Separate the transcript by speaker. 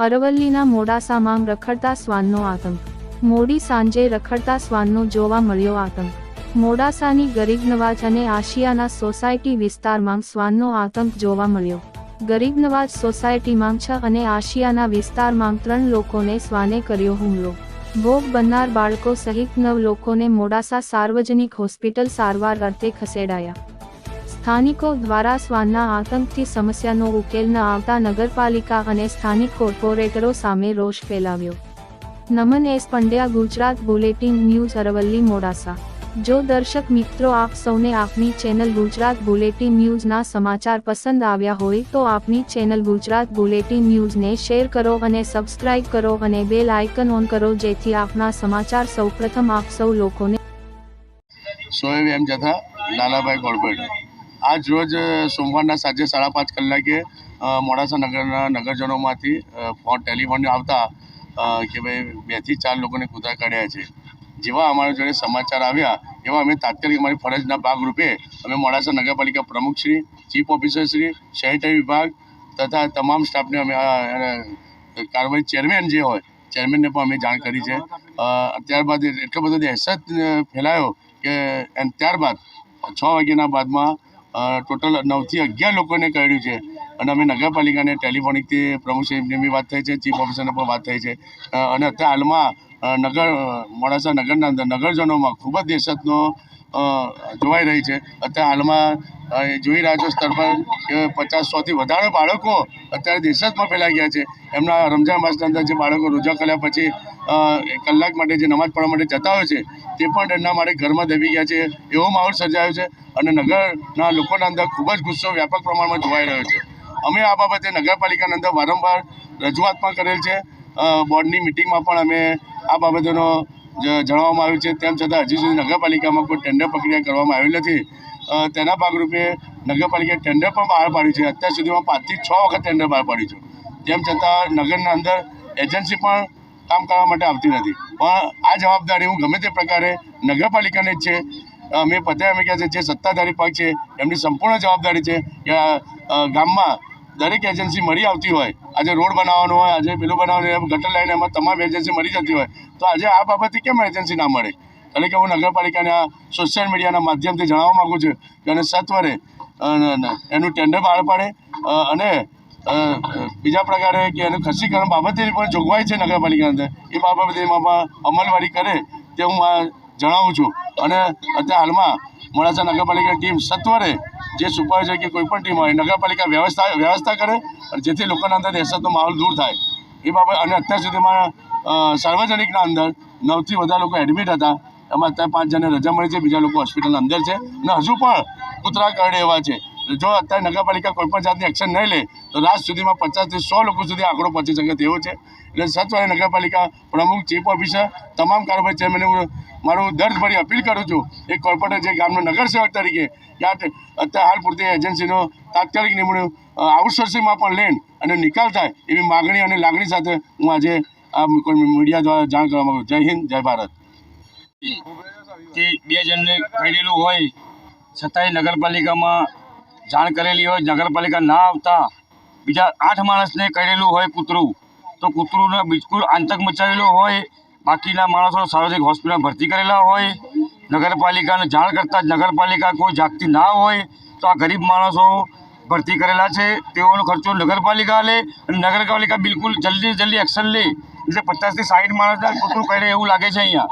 Speaker 1: અરવલ્લીના મોડાસામાં રખડતા શ્વાનનો આતંક। મોડી સાંજે રખડતા શ્વાનનો જોવા મળ્યો આતંક। મોડાસાની ગરીબનવાજ અને આશિયાના સોસાયટી વિસ્તારમાં શ્વાનનો આતંક જોવા મળ્યો। ગરીબનવાજ સોસાયટીમાં 6 અને આશિયાના વિસ્તારમાં 3 લોકોને શ્વાને કર્યો હુમલો। ભોગ બનનાર બાળકો સહિત 9 લોકોને મોડાસા સાર્વજનિક હોસ્પિટલ સારવાર અર્થે ખસેડાયા। સ્થાનિકો દ્વારા શ્વાનના આતંકથી સમસ્યાનો ઉકેલ ન આવતા નગરપાલિકા અને સ્થાનિક કોર્પોરેટરો સામે રોષ ફેલાવ્યો। નમન S Pandya, Gujarat bulletin news, Aravalli, Modasa. જો દર્શક મિત્રો આપ સૌને આપની ચેનલ ગુજરાત બુલેટિન ન્યૂઝના સમાચાર પસંદ આવ્યા હોય તો આપની ચેનલ ગુજરાત બુલેટિન ન્યૂઝને શેર કરો અને સબસ્ક્રાઇબ કરો અને બેલ આઇકન ઓન કરો, જેથી આપના સમાચાર સૌપ્રથમ આપ સૌ લોકોને।
Speaker 2: શોએબ એમ જથા, લાલાભાઈ કોર્પોરેટર। આજ રોજ સોમવારના સાંજે 5:30 કલાકે મોડાસા નગરના નગરજનોમાંથી ટેલિફોન આવતા કે ભાઈ 2 થી 4 લોકોને કૂતરા કાઢ્યા છે। જેવા અમારા જોડે સમાચાર આવ્યા એવા અમે તાત્કાલિક અમારી ફરજના ભાગરૂપે અમે મોડાસા નગરપાલિકા પ્રમુખશ્રી, ચીફ ઓફિસરશ્રી, સેનિટરી વિભાગ તથા તમામ સ્ટાફને અમે કાર્યવાહી ચેરમેન જે હોય ચેરમેનને પણ અમે જાણ કરી છે। ત્યારબાદ એટલો બધો દહેશત ફેલાયો કે ત્યારબાદ 6 વાગ્યાના બાદમાં ટોટલ 9 થી 11 લોકોને કાઢ્યું છે અને અમે નગરપાલિકાને ટેલિફોનિકથી પ્રમુખશ્રીની બી વાત થઈ છે, ચીફ ઓફિસરને પણ વાત થઈ છે અને અત્યારે હાલમાં મોડાસા નગરના અંદર નગરજનોમાં ખૂબ જ દહેશતનો જોવાઈ રહી છે। અત્યારે હાલમાં જોઈ રહ્યા છો સ્તર પર કે 50-100 થી વધારે બાળકો અત્યારે દહેશતમાં ફેલાઈ ગયા છે। એમના રમઝાન માસની અંદર જે બાળકો રોજા કર્યા પછી કલાક માટે જે નમાઝ પઢવા માટે જતા હોય છે તે પણ એમના માટે ઘરમાં દબી ગયા છે। એવો માહોલ સર્જાયો છે અને નગરના લોકોના અંદર ખૂબ જ ગુસ્સો વ્યાપક પ્રમાણમાં જોવાઈ રહ્યો છે। અમે આ બાબતે નગરપાલિકાના અંદર વારંવાર રજૂઆત પણ કરેલ છે। બોર્ડની મિટિંગમાં પણ અમે આ બાબતોનો જણાવવામાં આવ્યું છે। તેમ છતાં હજી સુધી નગરપાલિકામાં કોઈ ટેન્ડર પ્રક્રિયા કરવામાં આવી નથી। તેના ભાગરૂપે નગરપાલિકાએ ટેન્ડર પણ બહાર પાડ્યું છે। અત્યાર સુધીમાં 5 થી 6 વખત ટેન્ડર બહાર પાડ્યું છે। તેમ છતાં નગરના અંદર એજન્સી પણ કામ કરવા માટે આવતી નથી। પણ આ જવાબદારી હું ગમે તે પ્રકારે નગરપાલિકાને જ છે। અમે કહ્યા છે જે સત્તાધારી પક્ષ છે એમની સંપૂર્ણ જવાબદારી છે કે ગામમાં દરેક એજન્સી મળી આવતી હોય, આજે રોડ બનાવવાનો હોય, આજે પેલું બનાવવાનું હોય, ગટર લાઈન, એમાં તમામ એજન્સી મળી જતી હોય તો આજે આ બાબતે કેમ એજન્સી ના મળે? એટલે કે હું નગરપાલિકાને આ સોશિયલ મીડિયાના માધ્યમથી જણાવવા માગું છું કે એને સત્વરે એનું ટેન્ડર બહાર પાડે અને બીજા પ્રકારે કે એનું ખસીકરણ બાબતેની પણ જોગવાઈ છે નગરપાલિકાની અંદર, એ બાબતેમાં અમલવારી કરે તે હું જણાવું છું। અને અત્યારે હાલમાં મોડાસા નગરપાલિકાની ટીમ સત્વરે જે સુપરવાઇઝર કે કોઈ પણ ટીમ હોય નગરપાલિકા વ્યવસ્થા કરે અને જેથી લોકોના અંદર દહેશતનો માહોલ દૂર થાય એ બાબત। અને અત્યાર સુધીમાં સાર્વજનિકના અંદર 9 થી વધારે લોકો એડમિટ હતા, એમાં અત્યારે 5 જણને રજા મળી છે, બીજા લોકો હોસ્પિટલના અંદર છે અને હજુ પણ કૂતરા કરડે એવા છે। જો અત્યારે નગરપાલિકા કોઈપણ જાતની એક્શન નહીં લે તો રાત સુધીમાં 50 થી 100 લોકો સુધી આંકડો પહોંચી શકે તેવો છે। એટલે સત્વરે નગરપાલિકા પ્રમુખ, ચીફ ઓફિસર, તમામ કાર્યવાહી ચેરમેનને મારું દર્દભરી અપીલ કરું છું એક કોર્પોરેટર જે ગામનો નગરસેવક તરીકે કે અત્યારે હાલ પૂરતી એજન્સીનો તાત્કાલિક નિમણૂક આઉટસોર્સિંગમાં પણ લેન અને નિકાલ થાય એવી માગણી અને લાગણી સાથે હું આજે આ મીડિયા દ્વારા જાણ કરવા માગું છું। જય હિન્દ, જય ભારત।
Speaker 3: તે 2 જણને કરેલું હોય છતાંય નગરપાલિકામાં જાણ કરેલી હોય, નગરપાલિકા ના આવતા બીજા 8 માણસને કરેલું હોય કૂતરું, તો કૂતરુંને બિલકુલ આતંક મચાવેલો હોય, બાકીના માણસો સાર્વજનિક હોસ્પિટલમાં ભરતી કરેલા હોય, નગરપાલિકાને જાણ કરતાં જ નગરપાલિકા કોઈ જાગતી ના હોય તો આ ગરીબ માણસો ભરતી કરેલા છે તેઓનો ખર્ચો નગરપાલિકા લે અને નગરપાલિકા બિલકુલ જલ્દી એક્શન લે। એટલે 50 થી 60 માણસના કૂતરું કરે એવું લાગે છે અહીંયા।